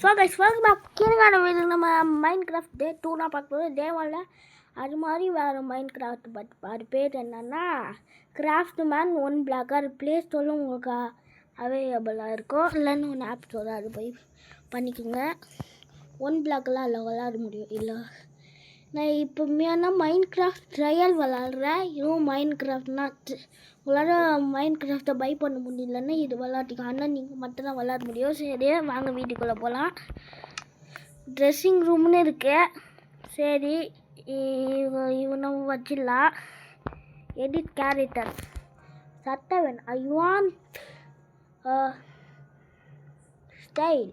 So guys welcome back. கீழே வீடு நம்ம மைண்ட் கிராஃப்ட் டே 2 பார்க்க போகிறோம். டே 1 அது மாதிரி வேறு மைண்ட் கிராஃப்ட் பட் அது பேர் என்னென்னா கிராஃப்ட் மேன் 1 பிளாக்காக ப்ளே ஸ்டோரில் உங்களுக்கு அவைலபிளாக இருக்கும். இல்லைன்னு ஒன்று ஆப் ஸ்டோர் அது போய் பண்ணிக்கோங்க. 1 பிளாக்கெலாம் அதில் விளாட முடியும். இல்லை நான் இப்போ மேலே மைண்ட் கிராஃப்ட் ட்ரையல் விளாட்றேன். இதுவும் மைண்ட் கிராஃப்ட்னா உங்களால் மைண்ட் கிராஃப்டை பை பண்ண முடியலன்னா இது விளாட்டிக்கலாம். ஆனால் நீங்கள் மட்டும்தான் விளாட முடியும். சரி வாங்க வீட்டுக்குள்ளே போகலாம். ட்ரெஸ்ஸிங் ரூம்னு இருக்கு. சரி இவனை வச்சிடலாம். எடிட் கேரக்டர் சட்டை வேணும். ஐ வாண்ட் ஸ்டைல்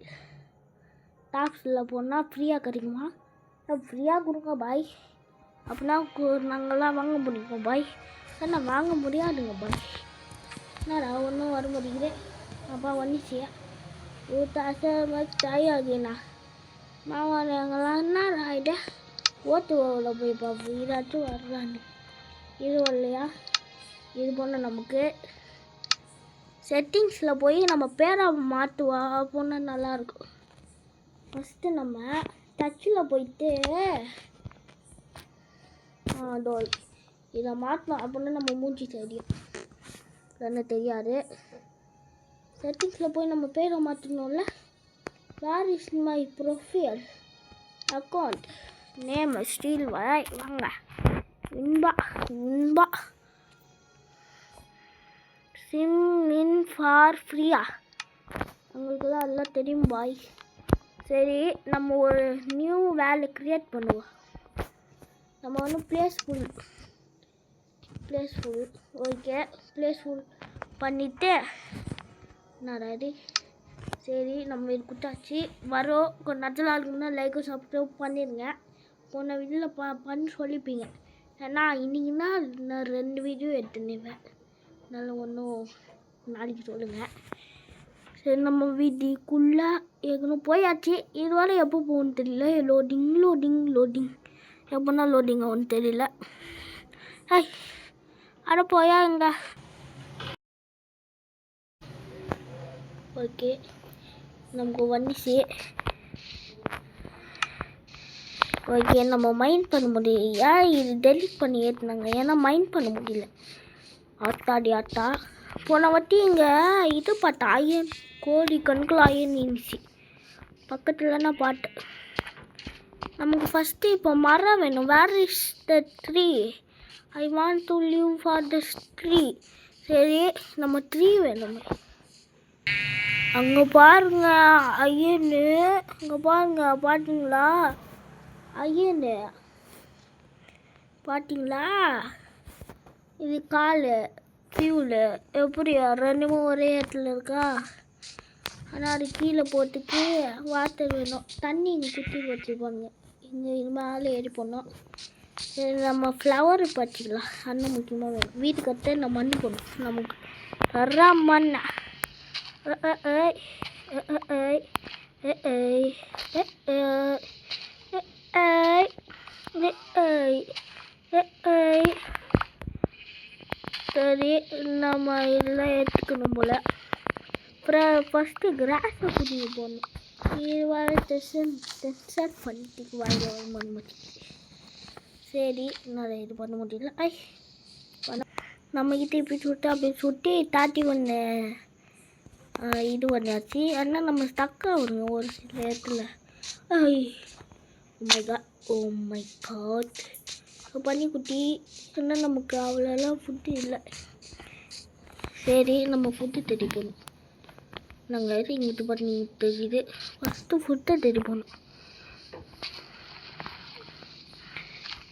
டாப்ஸில் போனால் ஃப்ரீயாக கிடைக்குமா? ஃப்ரீயாக கொடுங்க பாய். அப்படின்னா நாங்கள்லாம் வாங்க முடியுமா பாய்? என்ன வாங்க முடியாதுங்க பாய். என்னடா ஒன்றும் வர முடியுது. அப்பா வந்துச்சு தாயாதுண்ணா மாவா எங்கெல்லாம் என்னடா ஆகிட்டு ஓட்டுவில் போய் பார்ப்போம். இதாச்சும் வர்றான்னு இது வரலையா? இது போன நமக்கு செட்டிங்ஸில் போய் நம்ம பேரை மாற்றுவா போனால் நல்லாயிருக்கும். ஃபஸ்ட்டு நம்ம டச்சில் போயிட்டு டோல் இதை மாற்றணும். அப்படின்னா நம்ம மூஞ்சி தெரியும். என்ன தெரியாது. செட்டிங்ஸில் போய் நம்ம பேரை மாற்றணும்ல. Where is my profile account name still வாங்க இன்பா சிம் இன் ஃபார் ஃப்ரீயா உங்களுக்கு தான் எல்லாம் தெரியும் பாய். சரி நம்ம ஒரு நியூ வேலை க்ரியேட் பண்ணுவோம். நம்ம வந்து ப்ளேஸ்ஃபுல் ஓகே ப்ளேஸ்ஃபுல் பண்ணிவிட்டு என்னடாடி சரி நம்ம இது கொடுத்தாச்சு. வரோம் கொஞ்சம் நேரத்தில் இருக்குன்னா லைக்கும் சப்ஸ்கிரைப் பண்ணிடுங்க. போன வீடியோவில் பண்ணி சொல்லிப்பீங்க. ஏன்னா இன்றைக்கின்னா நான் 2 வீடியோ எடுத்துனேன். அதனால் ஒன்றும் நாளைக்கு சொல்லுங்கள். சரி நம்ம வீட்டுக்குள்ளே ஏற்கனவே போயாச்சு. இது வரை எப்போ போகணுன்னு தெரியல. லோடிங் எப்போனா லோடிங் ஆகும்னு தெரியல. அட போயா எங்க ஓகே நமக்கு வந்துச்சு. ஓகே நம்ம மைண்ட் பண்ண முடியல. ஏன் இது டெலிட் பண்ணி ஏற்றினாங்க? ஏன்னா மைண்ட் பண்ண முடியல. ஆட்டா போன வாட்டி இங்கே இது பார்த்தா ஐயன் கோடி கணக்கில் ஐயன் இருந்துச்சு பக்கத்தில். நான் பார்த்தேன். நமக்கு ஃபஸ்ட்டு இப்போ மரம் வேணும். Where is the tree? I want to live for the tree. சரி நம்ம ட்ரீ வேணுமே. அங்கே பாருங்க ஐயனு. அங்கே பாருங்க பார்த்தீங்களா? ஐயனு பார்த்தீங்களா? இது கால் ஃபியூலு எப்படி 2 ஒரே இடத்துல இருக்கா? ஆனால் அது கீழே போகிறதுக்கு வாட்டர் வேணும். தண்ணி இங்கே குத்தி வச்சுருப்பாங்க. இங்கே இது மேலே ஏறி போடணும். சரி நம்ம ஃப்ளவரு பறிச்சிக்கலாம். அண்ணன் முக்கியமாக வேணும். வீட்டு கட்ட நம்ம மண் போடணும். நமக்கு வர்ற மண் சரி நம்ம இதெல்லாம் எடுத்துக்கணும் போல். அப்புறம் ஃபஸ்ட்டு கிராஸை குடிக்க போடணும். இது வர டெஸ்ட் பண்ணிட்டு வாங்க மண்மட்டி. சரி என்னால் இது பண்ண முடியல. நம்மக்கிட்ட இப்படி சுட்டு அப்படி சுட்டி தாட்டி ஒன்று இது பண்ணியாச்சு. ஆனால் நம்ம ஸ்டக்காக வருங்க ஒரு சில இடத்துல. ஓ மை காட் பண்ணி குட்டி சொன்னால் நமக்கு அவ்வளோலாம் ஃபுட்டு இல்லை. சரி நம்ம ஃபுட்டு தேடி போகணும். நாங்கள் இங்கிட்டு பண்ணி தெரியுது. ஃபஸ்ட்டு ஃபுட்டை தேடி போகணும்.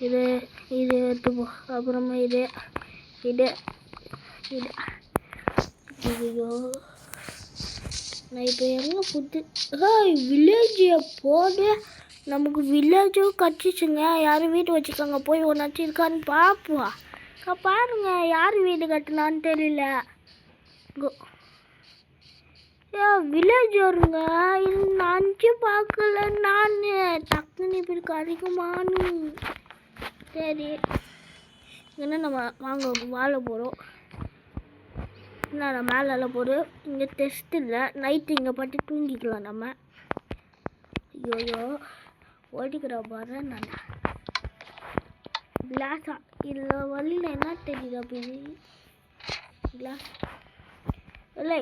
இது எடுத்துப்போம். அப்புறமா இது ஐயோ நான் இப்போ எங்கே ஃபுட்டு வில்லேஜ் போடு. நமக்கு வில்லேஜும் கட்டிச்சுங்க. யாரும் வீடு வச்சுக்கோங்க. போய் ஒன்றாச்சும் இருக்கான்னு பார்ப்போம். பாருங்க யார் வீடு கட்டினான்னு தெரியல. வில்லேஜ் வருங்க. இது நான் பார்க்கல. நான் டக்குன்னு இப்படி கிடைக்குமான்னு. சரி என்ன நம்ம வாங்க வாழ போகிறோம். நான் மேலெல்லாம் போடு. இங்கே டெஸ்ட் இல்லை. நைட்டு இங்கே பட்டு தூங்கிக்கலாம் நம்ம. ஐயோ ஓடிக்கிற பாரு நான் கிளாஸா இல்லை வழியில் என்ன தெரியுது அப்படி கிளாஸ் இல்லை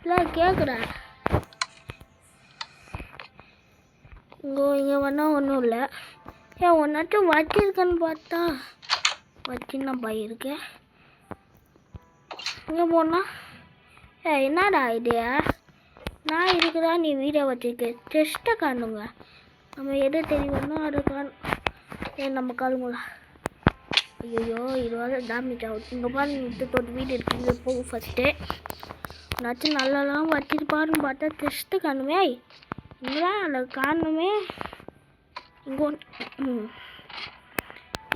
இல்லை கேட்குறேன் இங்கே வேணால் ஒன்றும் இல்லை ஏன் ஒன்றாச்சும் வச்சிருக்கேன்னு பார்த்தா வச்சுன்னா போயிருக்கேன் இங்கே போனால் என்னடா ஐடியா நான் இருக்குதா நீ வீடியோ வச்சுருக்க டெஸ்ட்டை காணுங்க நம்ம எது தெரியணும் அதை காணும் நம்ம காணுங்களா ஐயோ இது வர டேமேஜ் ஆகும் இங்கே பாருங்க தொட்டு வீடு இருக்குது போகும் ஃபஸ்ட்டு என்னாச்சும் நல்லாலாம் வச்சுருப்பாருன்னு பார்த்தா டெஸ்ட்டு காணுமே இங்கேதான் அதை காணுமே இங்கே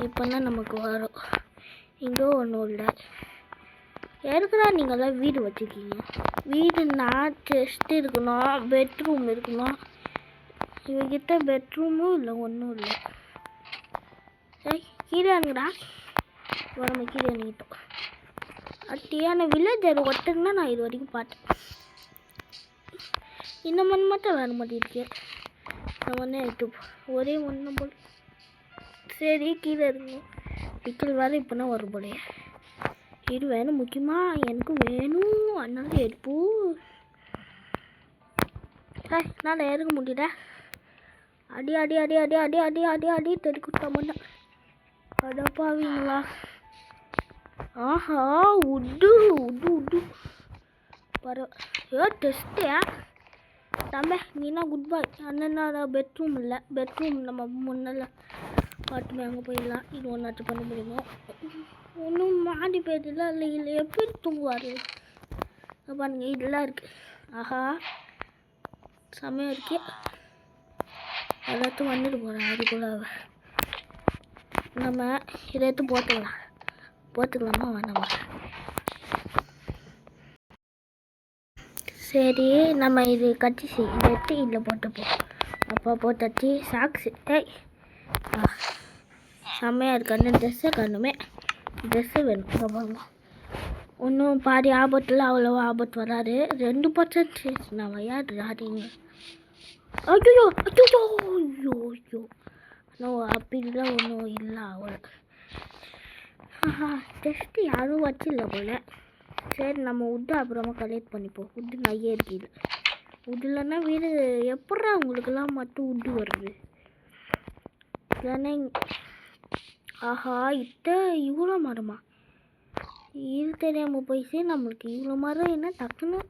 இப்போ தான் நமக்கு வரும் இங்கே ஒன்றும் இல்லை எதுக்குடா நீங்கள்லாம் வீடு வச்சுருக்கீங்க வீடுன்னா டெஸ்ட் இருக்கணும் பெட்ரூம் இருக்கணும் இவங்கிட்ட பெட்ரூமும் இல்லை ஒன்றும் இல்லை கீழே அனுங்கடா நம்ம கீழே அணுகிட்டோம் அட்டியான வில்லேஜர் ஒருத்தருன்னா நான் இது வரைக்கும் பார்த்தேன் இந்த மண் மட்டும் வர மாட்டேருக்கு நான் ஒன்றே எடுத்து ஒரே ஒன்று போல் சரி கீழே இருக்கணும் பிக்கல் வேறு இப்போனா வரும் போலே இது வேணும் முக்கியமாக எனக்கும் வேணும் அதனால எடுப்போம் நான் இறங்க முடியல அடி அடி அடி அடி அடி அடி அடி அடி தெருக்குட்டா பண்ண அடப்பாவீங்களா ஆஹா உட்டு உட்டு உட்டு பரவ டெஸ்ட்டியா தம்பி நீனா குட் பாய் அண்ணன் பெட்ரூம் இல்லை பெட்ரூம் நம்ம முன்னால் பாட்டுமே அங்கே போயிடலாம் இது ஒன்றாச்சும் பண்ண முடியுமோ ஒன்றும் மாடி போயிடுல இல்லை இல்லை எப்படி தூங்குவார் பாருங்க இதெல்லாம் இருக்குது ஆஹா செம்மையாக இருக்கு எல்லாத்தையும் வந்துட்டு போகிறேன் அதுக்குள்ள நம்ம இதை போட்டுக்கலாமா வேணாமா சரி நம்ம இது கட்டிச்சு இதை எடுத்து இதில் போட்டுப்போம் அப்போ போட்டாச்சு சாக்ஸு செம்மையாக இருக்கு அந்த ட்ரெஸ்ஸை காணுமே ட்ரெஸ்ஸு வேணும் பாருங்க ஒன்றும் பாதி ஆபத்தில் அவ்வளோ ஆபத்து வராது 2% நான் விளையாடுறாதீங்க ஐயோ ஐயோ ஐயோ ஐயோ ஆனால் அப்படிலாம் ஒன்றும் இல்லை அவ்வளோ டெஸ்ட்டு யாரும் வச்சில்ல போல் சரி நம்ம உட்டு அப்புறமா கலெக்ட் பண்ணிப்போம் உட்டு நிறைய இருக்குது உட்டுலன்னா வீடு எப்படா உங்களுக்கெல்லாம் மட்டும் உட்டு வருது இல்லைன்னா ஆஹா இவ்வளோ மரமா இது தெரியாமல் போயிடுச்சு நம்மளுக்கு இவ்வளோ மரம் என்ன டக்குன்னு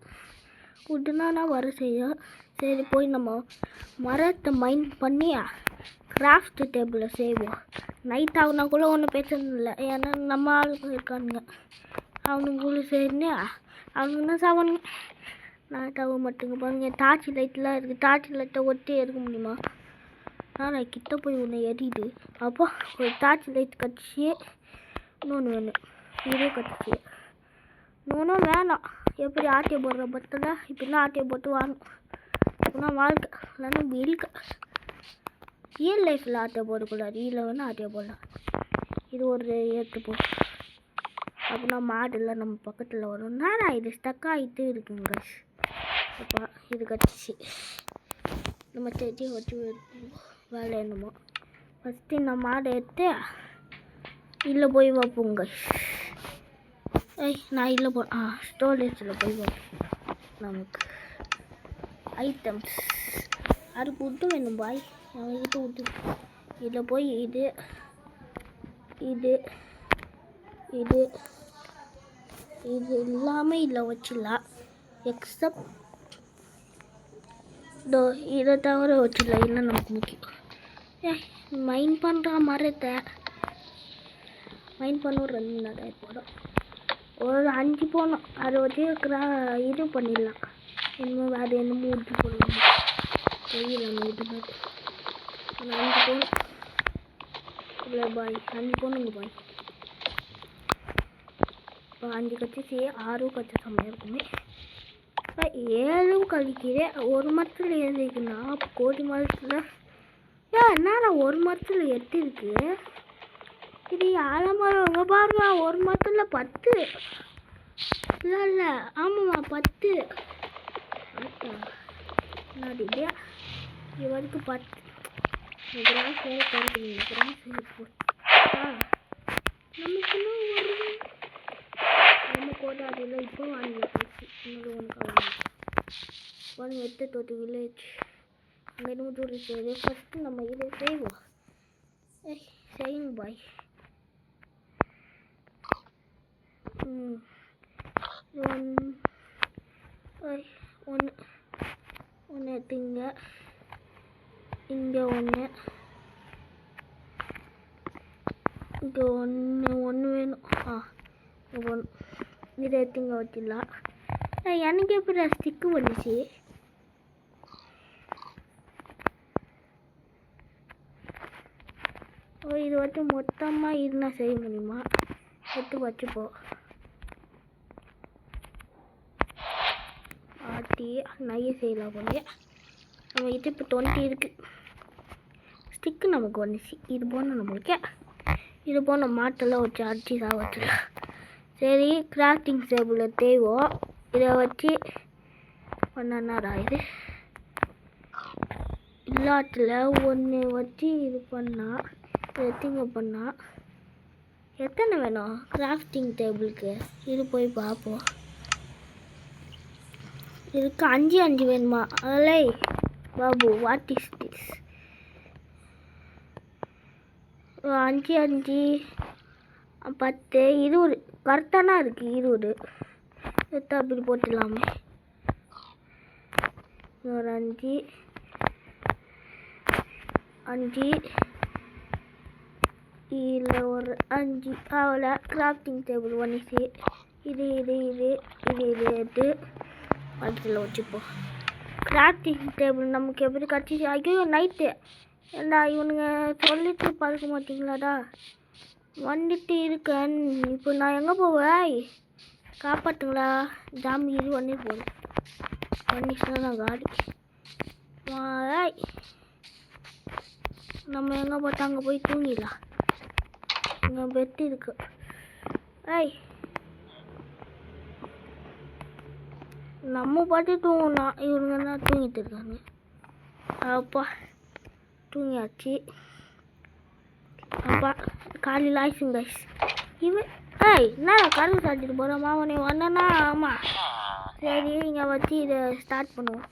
உட்டுனா வர செய்யும் சரி போய் நம்ம மரத்தை மைண்ட் பண்ணி கிராஃப்ட் டேபிளில் செய்வோம் நைட் ஆகுனா கூட ஒன்றும் பிரச்சனை இல்லை ஏன்னா நம்ம ஆளுங்க இருக்கானுங்க அவனுங்களும் சரின்னு அவனுங்கன்னா சாவனுங்க நைட் ஆக மாட்டேங்க பாருங்க டார்ச் லைட்லாம் இருக்குது டார்ச் லைட்டை ஒட்டி எடுக்க முடியுமா நான் கிட்ட போய் ஒன்று எரியுது அப்போ ஒரு டார்ச் லைட் கட்டிச்சு இன்னொன்று வேணும் இதே கட்டிச்சு இன்னொன்றும் வேணாம் எப்படி ஆட்டியை போடுற பத்தில் இப்படிலாம் ஆட்டியை போட்டு வாங்கணும் அப்படின்னா வாழ்க்கை இல்லைன்னா வீழ்க்கை ரியல் லைஃப்பில் ஆட்டியை போடக்கூடாது இதில் வேணால் ஆட்டியை போடலாம் இது ஒரு ஏற்றுப்போ அப்படின்னா மாடுலாம் நம்ம பக்கத்தில் வரும்னா நான் இது ஸ்டக் ஆகிட்டு இருக்குங்க அப்போ இது கட்டிச்சு நம்ம செடியை வச்சு வேலை என்னமோ ஃபஸ்ட்டு இந்த மாடை எடுத்து இல்லை போய் வைப்போங்க நான் இல்லை ஸ்டோரேஜில் போய் வைப்போம் நமக்கு ஐட்டம்ஸ் அதுக்கு விட்டு வேணும் பாய் அவங்ககிட்ட விட்டு இதில் போய் இது இது இது இது எல்லாமே இதில் வச்சிடலாம் எக்ஸப்ட் இதை தவிர வச்சிடலாம் இல்லை நமக்கு முக்கியம் மைண்ட் பண்ணுற மரத்தை மைண்ட் பண்ண ஒரு 2 நாள் போடும் ஒரு 5 போனோம் அதை வச்சு இது பண்ணிடலாம் இன்னும் வேறு என்னமோ ஊற்றி போடலாம் தெரியல ஊற்றி போட்டு 5 போகணும் இல்லை பாய் 5 போகணுங்க பாய் இப்போ 5 கட்சி 6 கட்சி செம்மையாக இருக்குமே 7 கழிக்கிறேன் ஒரு மரத்தில் எழுதிக்குன்னா அப்போ கோடி மரத்தில் என்னடா ஒரு மரத்தில் 8 இருக்கு இது 7 மரம் உங்க பாருங்க ஒரு மரத்தில் 10 இல்லை ஆமாம்மா 10 என்னது இது வரைக்கும் பார்த்து கிராஸ் வேறு கருக்குறீங்க கிராஸ் நமக்கு நம்ம கோட்டாதில் இப்போ வாங்கி இன்னொரு ஒன்று பாருங்க எட்டு வில்லேஜ் அங்கே இன்னும் தூரம் செய்யுது ஃபஸ்ட்டு நம்ம இதை செய்வோம் செய்யுங்க பாய் ஒன்று எடுத்துங்க இங்கே ஒன்று இங்கே ஒன்று வேணும் ஒன்று இதை எடுத்துங்க வச்சிடலாம் எனக்கு எப்படி ஸ்டிக்கு வந்துச்சு இது வச்சு மொத்தமாக இருந்தால் செய்ய முடியுமா எடுத்து வச்சுப்போம் ஆட்டி நிறைய செய்யலாம் போல நம்ம இது இப்போ 20 இருக்குது ஸ்டிக்கு நமக்கு வந்துச்சு இது போன நம்மளுக்கு இது போன மாட்டெல்லாம் வச்சு அடிச்சு வச்சுக்கலாம் சரி கிராஃப்டிங் டேபிளில் தேவோம் இதை வச்சு பண்ணா இது எல்லாத்தில் ஒன்று வச்சு இது பண்ணால் எத்திங்க பண்ணால் எத்தனை வேணும் கிராஃப்டிங் டேபிளுக்கு இது போய் பார்ப்போம் இதுக்கு 5 வேணுமா அலை பாபு வாட் இஸ் திஸ் 5 10 20 கரெக்டானா இருக்குது 20 எடுத்து அப்படி போட்டுடலாமே ஒரு 5 இல்லை ஒரு 5 அவ்வளோ கிராஃப்டிங் டேபிள் வந்துச்சு இது எடுத்து பக்கத்தில் வச்சுப்போம் கிராஃப்டிங் டேபிள் நமக்கு எப்படி கிடச்சிச்சு ஐயோ நைட்டு ஏண்டா இவனுங்க சொல்லிட்டு பார்க்க மாட்டிங்களாடா வந்துட்டு இருக்கேன் இப்போ நான் எங்கே போவேன் காப்பாற்றுங்களா ஜாம்பி இது பண்ணி போகுது வந்துச்சுன்னா நான் காடி நம்ம எங்கே பார்த்தா அங்கே போய் தூங்கிடலாம் இங்கே பெட்டு இருக்கு நம்ம பாட்டு தூங்கணும் இவங்க தான் தூங்கிட்டு இருக்காங்க அப்பா தூங்கியாச்சு அப்பா காலையில் ஆயிடுச்சுங்க கைஸ் இவன் என்னடா கரும்பு சாப்பிட்டு போகிறோம் மாமனே வந்தேன்னா ஆமாம் சரி இங்கே வச்சு இதை ஸ்டார்ட் பண்ணுவோம்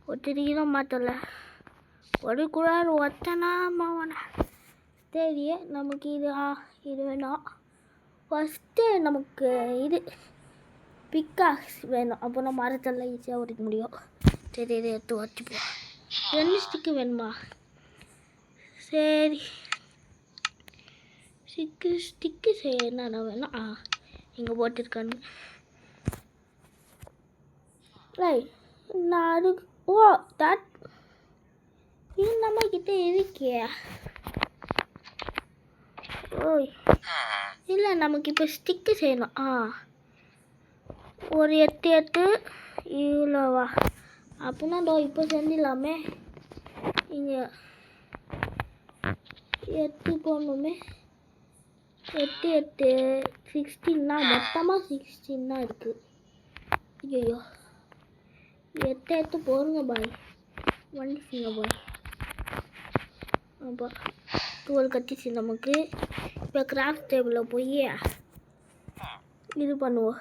ஒருத்தருக்கு மாற்றல ஒரு குழார் ஒத்தனா மாவனா சரி நமக்கு இது வேணும் ஃபஸ்ட்டு நமக்கு இது பிக்காக்ஸ் வேணும் அப்போ நம்ம மரத்தெல்லாம் ஈஸியாக உடைக்க முடியும் சரி இதை எடுத்து வச்சுப்போம் 2 ஸ்டிக்கு வேணுமா சரி ஸ்டிக்கு என்னென்ன வேணும் இங்கே போட்டிருக்கானு நான் அதுக்கு தட் இது நம்மக்கிட்ட இருக்கே ஓய் இல்லை நமக்கு இப்போ ஸ்டிக்கு செய்யணும் ஒரு 8 இவ்வளோவா அப்படின்னா இப்போ செஞ்சிடலாமே இங்கே 8 போடணுமே 8 16 மொத்தமாக 16 தான் இருக்குது ஐயோ 8 போடுங்க பாய் வந்துச்சுங்க பாய் அப்போ 12 கட்டிச்சு நமக்கு இப்போ கிராஃப்ட் டேபிளில் போய் இது பண்ணுவோம்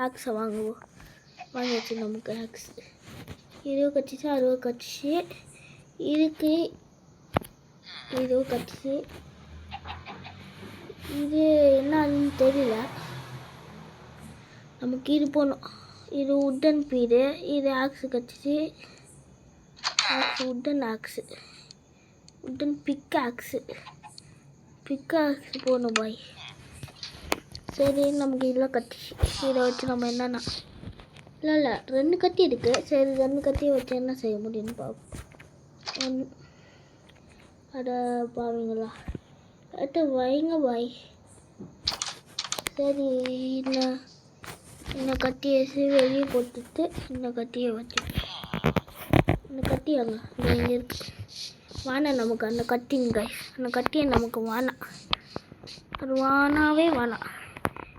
ஆக்ஸை வாங்குவோம் வாங்கியாச்சு நமக்கு ஆக்ஸ் 20 கட்டிச்சு 60 கட்டிச்சு இதுக்கு 20 கட்டிச்சு இது என்னன்னு தெரியல நமக்கு இது போகணும் இது உட்டன் பீடு இது ஆக்ஸு கட்டிச்சு உட்டன் ஆக்ஸு உட்டன் பிக்காக்ஸு போகணும் பாய் சரி நமக்கு இதெல்லாம் கட்டிச்சு இதை வச்சு நம்ம என்னென்னா இல்லை 2 கட்டி இருக்குது சரி 2 கட்டியை வச்சு என்ன செய்ய முடியும்னு பார்ப்போம் அட பாருங்களா எடுத்து வைங்க பாய் சரி இந்த கட்டியை வெளியே போட்டுட்டு இந்த கட்டியை வச்சு இந்த கட்டி அங்கே இங்கே இருக்கு வேணாம் நமக்கு அந்த கட்டிங்க கைஸ் அந்த கட்டியை நமக்கு வேணாம் அது வானாவே வேணாம்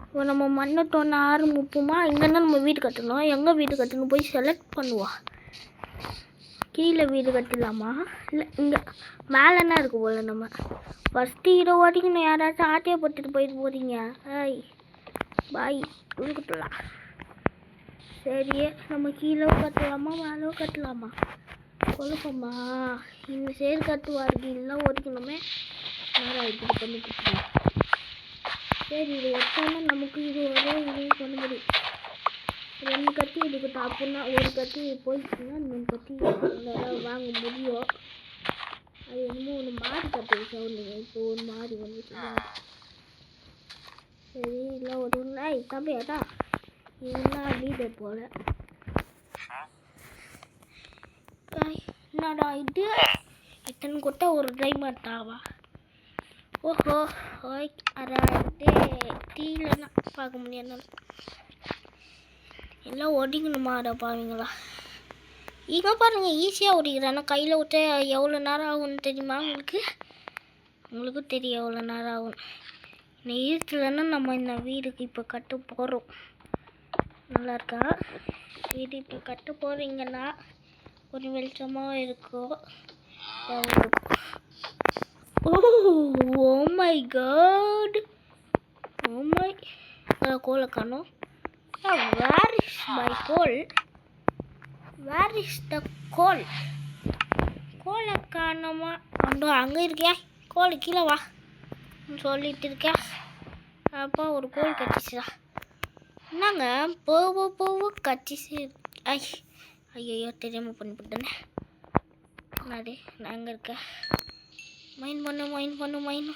இப்போ நம்ம மண்ணை தோண ஆரம்பிப்போமா இங்கேருந்து நம்ம வீடு கட்டணும் எங்கே வீடு கட்டணும் போய் செலக்ட் பண்ணுவோம் கீழே வீடு கட்டலாமா? இல்லை இங்கே மேலேன்னா இருக்கு போல். நம்ம ஃபஸ்ட்டு இதை ஓட்டிக்கணும். யாராச்சும் ஆட்டையை போட்டுட்டு போயிட்டு போகிறீங்க. ஐய் பாய் கொடுக்கலாம். சரி நம்ம கீழே கட்டலாமா மேலே கட்டலாமா? குழப்பமா இந்த சைடு கட்டுவாருக்கு இல்லை ஓட்டிக்கணுமே. நேரம் இப்படி பண்ணி கொடுத்துருவோம். சரி இது ஒட்டானா நமக்கு இது ஒரே இது பண்ண முடியும். 2 கத்தி இதுக்கு டாப்புன்னா ஒரு கத்தி போயிடுச்சுன்னா இன்னொரு கத்தி வாங்க முடியும். அது என்னமோ ஒன்று மாறி கட்டி சவுண்டுங்க. இப்போ ஒரு மாறி வந்துச்சு. சரி இல்லை ஒரு நாய் தம்பியாடா இதெல்லாம் வீடு போல். என்னடா இது இத்தனை கொட்டா ஒரு ட்ரை மாட்டாவா? ஓஹோ ஓய் அராட்டே டீலன்னா பார்க்க முடியாது. எல்லாம் ஒடிக்கணுமா? அதை பாவீங்களா? இங்கே பாருங்கள் ஈஸியாக ஓடிக்கிறேன். ஆனால் கையில் விட்டு எவ்வளோ நேரம் ஆகும்னு தெரியுமா உங்களுக்கு? உங்களுக்கும் தெரியும் எவ்வளோ நேரம் ஆகும். இன்னும் இருக்கலன்னா நம்ம இந்த வீடுக்கு இப்போ கட்ட போகிறோம். நல்லா இருக்கா வீடு? இப்போ கட்ட போகிறீங்கன்னா ஒரு வெளிச்சமாக இருக்கும். Oh my god oh my கோலை காணோம். Where is my goal? Where is the goal? கோலை காணோமா? அங்கே இருக்கியா? கோல் கீழே வா சொல்லிட்டு இருக்கியா? அப்போ ஒரு கோல் கட்டிச்சுடா. என்னங்க போவ கட்டிச்சு. ஐயோ தெரியாமல் பண்ணிவிட்டேனே. என்னது நான் எங்கே இருக்கேன்? மைன் பண்ணு.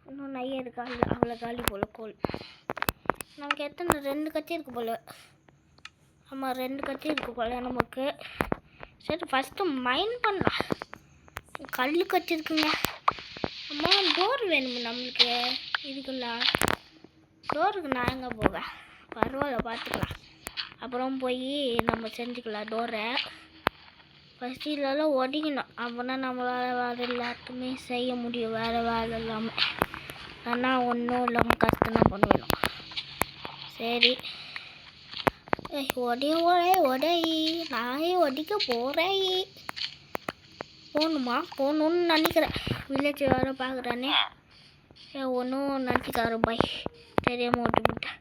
இன்னும் நிறைய இருக்கா? அவ்வளோ காலி போல் கோல். நமக்கு எத்தனை 2 கத்தி இருக்குது போல். ஆமாம் 2 கத்தி இருக்குது போல் நமக்கு. சரி ஃபஸ்ட்டு மைன் பண்ணலாம். கல் கட்டி இருக்குங்க. அம்மா டோர் வேணும் நம்மளுக்கு. இதுக்குண்ணா டோருக்கு நான் எங்கே போவேன்? பரவாயில்ல பார்த்துக்கலாம். அப்புறம் போய் நம்ம செஞ்சுக்கலாம் டோரை. ஃபஸ்ட்டு இதெல்லாம் ஒடிக்கணும். அப்போனா நம்மளால் வேறு எல்லாத்துக்குமே செய்ய முடியும். வேறு வேலை இல்லாமல். ஆனால் ஒன்றும் இல்லாமல் கஷ்டம் பண்ணுவேணும். சரி ஒடை நானே ஒடிக்க போகிறேன். போகணுன்னு நினைக்கிறேன். வில்லேஜ் வேறு பார்க்குறானே. ஒன்றும் நினச்சிக்காரன் பாய் தெரியாமல் ஓட்டி விட்டேன்.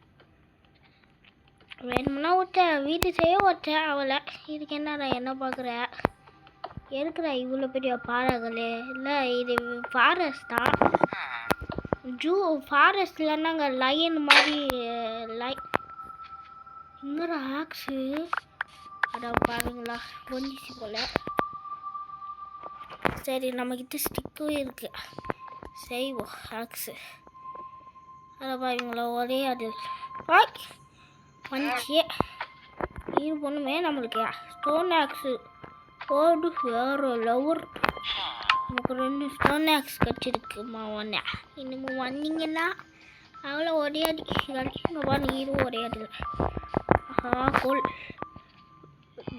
வேணும்னா விட்டேன் வீட்டு செய்ய விட்டேன் அவளை. இதுக்கு என்ன பார்க்குற? இருக்கிற இவ்வளோ பெரிய பாறைகளே இல்லை இது ஃபாரஸ்ட் தான். ஃபாரஸ்ட்டில் நாங்கள் லயன் மாதிரி இங்கே ஆக்ஸு அதான் பாருங்களா கொஞ்சிச்சு போல். சரி நம்மக்கிட்ட ஸ்டிக்கும் இருக்குது. செய்வோம் ஆக்ஸு. அதை பாருங்களா ஒரே அது வந்துச்சு. இது பொண்ணுமே நம்மளுக்கு ஸ்டோன் ஆக்ஸு போடு வேறு லவர். நமக்கு 2 ஸ்டோன் ஆக்ஸ் கிடச்சிருக்குமா ஒன்று. இன்னமும் வந்தீங்கன்னா அவ்வளோ ஒடையாடி இங்கே பாருங்க. இதுவும் ஒடையாடி. Goal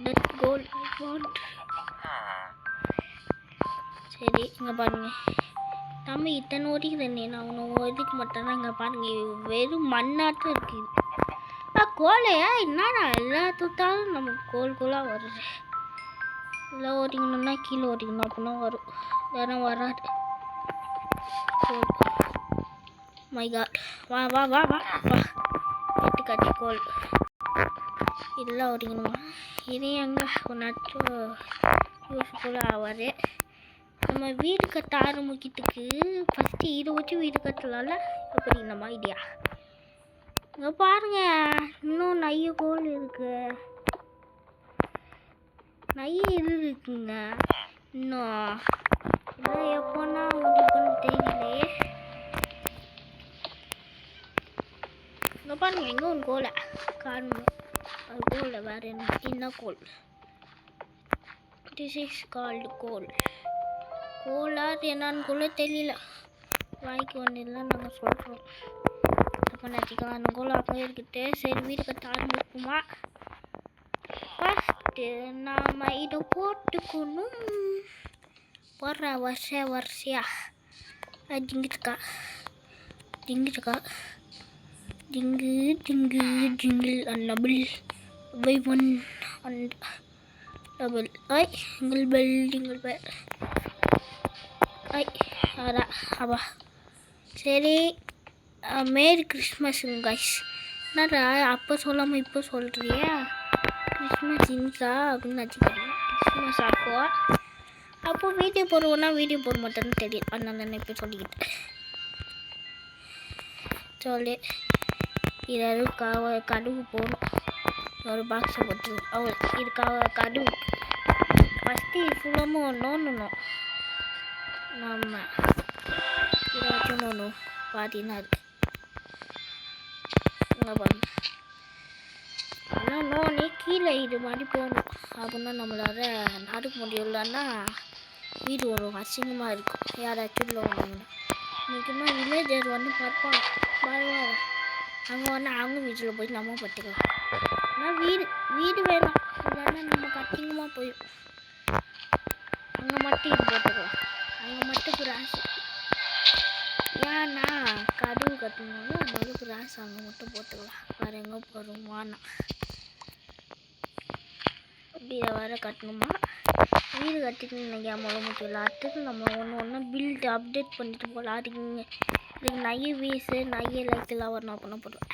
that goal I want. சரி இங்கே பாருங்க நம்ம இத்தனை ஓடிக்கிறேன்னே நான் ஒன்று ஒதுக்க மாட்டேன்னா. இங்கே பாருங்க வெறும் மண்ணாட்டம் இருக்குது. கோலையா என்னடா எல்லாத்தாலும் நமக்கு கோலாக வருது. எல்லாம் ஓட்டிக்கணும்னா கீழே ஓட்டிக்கணும். அப்படின்னா வரும். வேற வராது. மை காட் வா வா வா வா வா கட்டி கோல் இதெல்லாம் ஓட்டிக்கணுமா? இது எங்கே ஒன்றாச்சும் யூஸ்ஃபுல் ஆகாது. நம்ம வீடு கட்ட ஆரம்பிக்கிறதுக்கு ஃபஸ்ட்டு இதை வச்சு வீடு கட்டலாம்ல. எப்படி நம்ம ஐடியா? இங்கே பாருங்க இன்னும் நிறைய கோல் இருக்கு. நிறைய இது இருக்குங்க இன்னும். இதெல்லாம் எப்போன்னா முடிப்புன்னு தெரியலையே. இங்கே பாருங்க எங்கே ஒன்று கோலை காரணம். அது கோலை வேறு என்ன கோல்? திஸ் இஸ் கால்டு கோல். கோலார் என்னான்னு கூட தெரியல. வாய்க்கு ஒன்று இல்லை நாங்கள் சொல்கிறோம். அப்போ நினச்சிக்கலாம் அந்த கோல் அப்போ இருக்கிட்டு. சரி வீடு கட்ட ஆரம்பிக்குமா? ஃபஸ்ட்டு நாம் இதை போட்டுக்கணும். போடுற வரிசையா ஜிங்கிட்டுக்கா jingle and double by 1 and double I single bell tinkle bell I அதான் அப்பா சரி மேரி கிறிஸ்மஸுங்க கைஸ் என்னடா அப்போ சொல்லாமல் இப்போ சொல்கிறியா கிறிஸ்மஸ் இன்கா அப்படின்னு வச்சுக்கிறேன் கிறிஸ்மஸ் அப்போ வீடியோ போடுவோன்னா வீடியோ போட மாட்டேன்னு தெரியும் அதனால நான் இப்போ சொல்லிக்கிட்டேன் சொல்லி இதாவது கடுவு போகணும் ஒரு பாக்ஸை போட்டு இது கடுவு ஃபஸ்ட்டு ஃபுல்லாமல் நோண்டணும் நம்ம இதை வச்சு நோண்டணும் பார்த்தீங்கன்னா இருக்கு இங்கே பாருங்க ஆனால் நோனே கீழே இது மாதிரி போகணும் அப்படின்னா நம்மளால் நடுக்க முடியலன்னா வீடு ஒரு அசிங்கமாக இருக்கும் யாராச்சும் உள்ள வந்தாங்கன்னா முக்கியமாக வில்லேஜர் வந்து பார்ப்பாங்க பரவாயில்ல அங்கே வந்து அவங்க வீட்டில் போய் நம்ம பட்டுக்கலாம் ஆனால் வீடு வேணும் இல்லைன்னா நமக்கு அசிங்கமாக போயிடும் அங்கே மட்டும் இது போட்டுக்கலாம் அங்கே மட்டும் கிராஸ் ஏன்னா கதவு கட்டணும்னா அதனால கிராஸ் அங்கே மட்டும் போட்டுக்கலாம் வேறு எங்கே போகிறோம் வானா இதை வேறு கட்டணுமா வீடு கட்டிட்டு நினைக்காம முடியல அடுத்தது நம்ம ஒன்று பில்டு அப்டேட் பண்ணிட்டு போகலாம் அதுக்கு நிறைய வீஸு நிறைய லைட்டெல்லாம் வரணும் அப்படின்னா போடுவேன்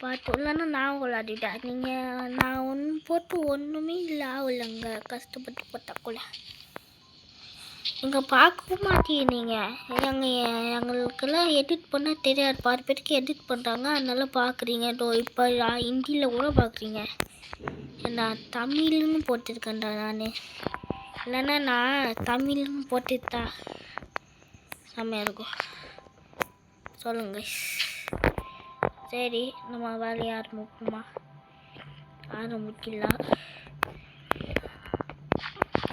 பார்த்து இல்லைன்னா நான் விளாடிட்டேன் நான் ஒன்று போட்டு ஒன்றுமே இல்லை ஆகலைங்க கஷ்டப்பட்டு போட்டாக்குள்ள நீங்கள் பார்க்கவும் மாட்டீங்க எங்களுக்கெல்லாம் எடிட் பண்ண தெரியாது பாதி பேருக்கு எடிட் பண்ணுறாங்க அதனால பார்க்குறீங்க இப்போ ஹிந்தியில் கூட பார்க்குறீங்க நான் தமிழ்னு போட்டிருக்கேன்டா நான் இல்லைன்னா நான் தமிழ்னு போட்டுட்டா செம்மையாக இருக்கும் சொல்லுங்க சரி நம்ம வேலையை ஆரம்பிக்கலாம்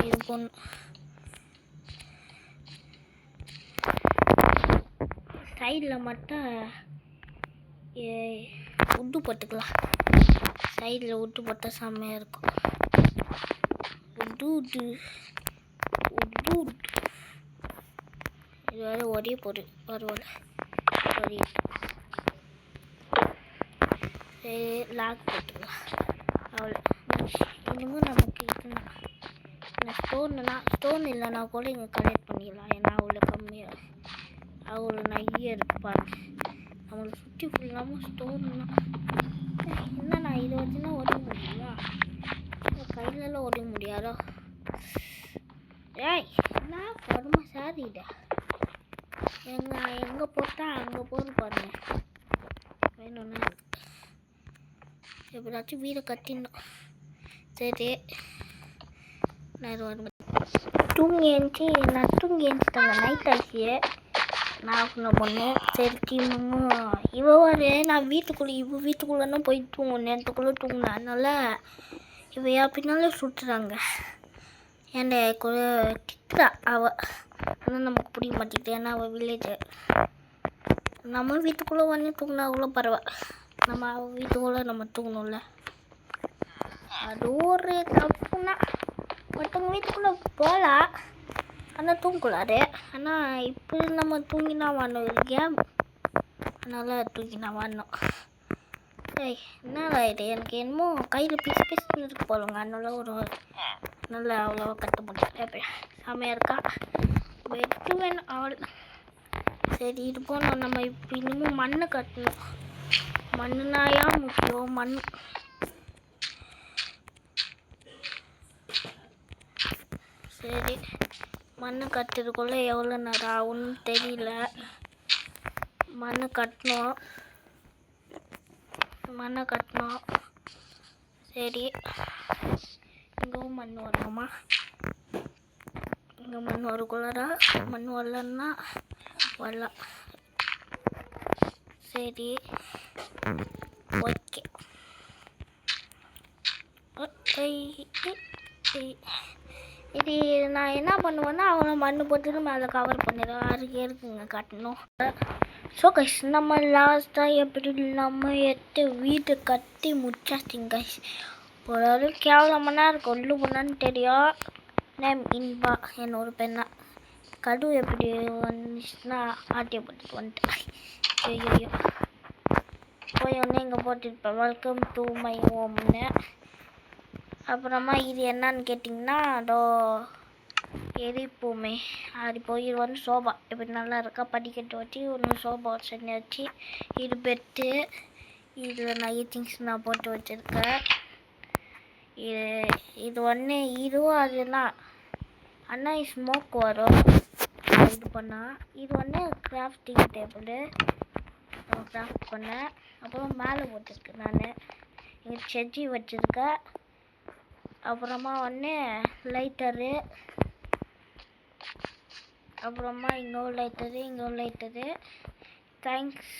இது பொண்ணு சைடில் மட்டும் உட்டு போட்டுக்கலாம் சைடில் உட்டு போட்டால் செம்மையாக இருக்கும் உட்டு இது வேறு ஒரே பொருள் பரவாயில்ல சரி சரி லாக் போட்டுக்கலாம் அவ்வளோ இன்னமும் நமக்கு இதுனா ஸ்டோன் இல்லைனா கூட இங்கே கலெக்ட் பண்ணிடலாம் ஏன்னா அவ்வளோ கம்மியாக அவ்வளோ நிறைய இருப்பாங்க நம்மளை சுற்றி ஃபுல்லாமல் ஸ்டோன்னா என்னண்ணா இதை வச்சுன்னா ஓட முடியுமா கையிலலாம் ஓட முடியாதோ ஏய் என்ன கொடுமை சாரிடா எங்கே போட்டால் அங்கே போது பாருங்க வேணும்னா எப்படியாச்சும் வீடை கட்டிடணும் சரி நான் தூங்கி எழுந்துட்டாங்க நைட் ஆச்சு நான் பண்ணேன் சரி டீமும் இவரு நான் வீட்டுக்குள்ளேன்னா போய் தூங்கணும் நேரத்துக்குள்ளே தூங்கினேன் அதனால இவ பின்னாலே சுட்டுறாங்க ஏன்டா திட்டுறா ஆனால் நமக்கு பிடிக்க மாட்டேங்குது ஏன்னா அவள் வில்லேஜ் நம்ம வீட்டுக்குள்ளே வந்து தூங்கினா கூட பரவாயில்ல நம்ம வீட்டுக்குள்ளே நம்ம தூங்கணும்ல அது ஒரு தப்புனா மற்றவங்க வீட்டுக்குள்ளே போகலாம் ஆனால் தூங்கக்கூடாது ஆனால் இப்போ நம்ம தூங்கினா வரணும் ஒரு கேம் அதனால் தூங்கினா வரணும் ஏய் என்னடா இது எனக்கு என்னமோ கையில் பிசுன்னு இருக்கு போலுங்க அதனால நல்லா அவ்வளோவா கட்ட முடியும் செம்மையாக இருக்கா வெட்டு வேணும் அவள் சரி இது போனோம் நம்ம இப்போ இன்னமும் மண்ணை கட்டணும் மண்ணுனாயா முக்கியம் மண் சரி மண்ணை கட்டுறதுக்குள்ளே எவ்வளோ நேரம் ஆகும்னு தெரியல மண்ணை கட்டணும் சரி இங்கேவும் மண் வரணுமா இங்கே மண் வரக்குள்ளடா மண் வரலன்னா வரலாம் சரி ஓகே இது நான் என்ன பண்ணுவேன்னா அவனை மண் போட்டுட்டு மேலே கவர் பண்ணிடுவேன் அதுக்கு இருக்குங்க கட்டணும் ஸோ கைஸ் நம்ம லாஸ்ட்டாக எப்படி இல்லாமல் வீட்டை கட்டி முடிச்சாச்சுங்க கைஸ் ஒரு கேவலமான இருக்கும் உள்ளு பண்ணான்னு தெரியும் நேம் இன்பா என்னோட பெண்ணா கடு எப்படி வந்துச்சுன்னா ஆட்டியப்பட்டு வந்துட்டேன் ஐயோ போய் ஒன்று இங்கே போட்டுருப்பேன் வெல்கம் டு மை ஹோம்னு அப்புறமா இது என்னன்னு கேட்டிங்கன்னா அதோ எரிப்போமே அது போய் இது வந்து சோபா இப்படி நல்லா இருக்கா படிக்கட்டு வச்சு ஒன்று சோபா செஞ்சாச்சு. இது பெட்டு, இதில் நிறைய திங்ஸ் நான் போட்டு வச்சுருக்கேன். இது ஒன்று இதுவும் அதுதான் ஆனால் ஸ்மோக் வரும் இது பண்ணால். இது வந்து கிராஃப்டிங் டேபிள் கிராஃப்ட் பண்ணேன். அப்புறம் மேலே போட்டிருக்கேன் நான் இங்கே செடி வச்சுருக்கேன். அப்புறமா வந்து லைட்டரு, அப்புறமா இன்னொரு லைட்டரு தேங்க்ஸ்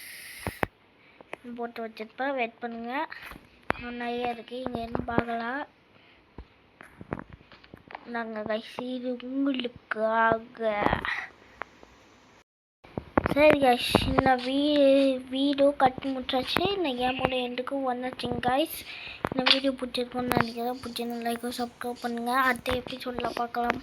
போட்டு வச்சுருப்பேன். வெயிட் பண்ணுங்கள், இன்னும் நிறைய இருக்குது இங்கே இருந்து பார்க்கலாம். நாங்கள் கைஸ் இது உங்களுக்காக. சரி கைஸ், இந்த வீடியோ கட்டி முடிச்சாச்சு. இந்த கேமோட எண்டுக்கு வந்துச்சுங்க கைஸ். இந்த வீடியோ பிடிச்சிருக்குன்னு நினைக்கிறேன். பிடிச்சிருந்தா லைக் சப்ஸ்கிரைப் பண்ணுங்கள். அடுத்த எபிசோடில் பார்க்கலாம்.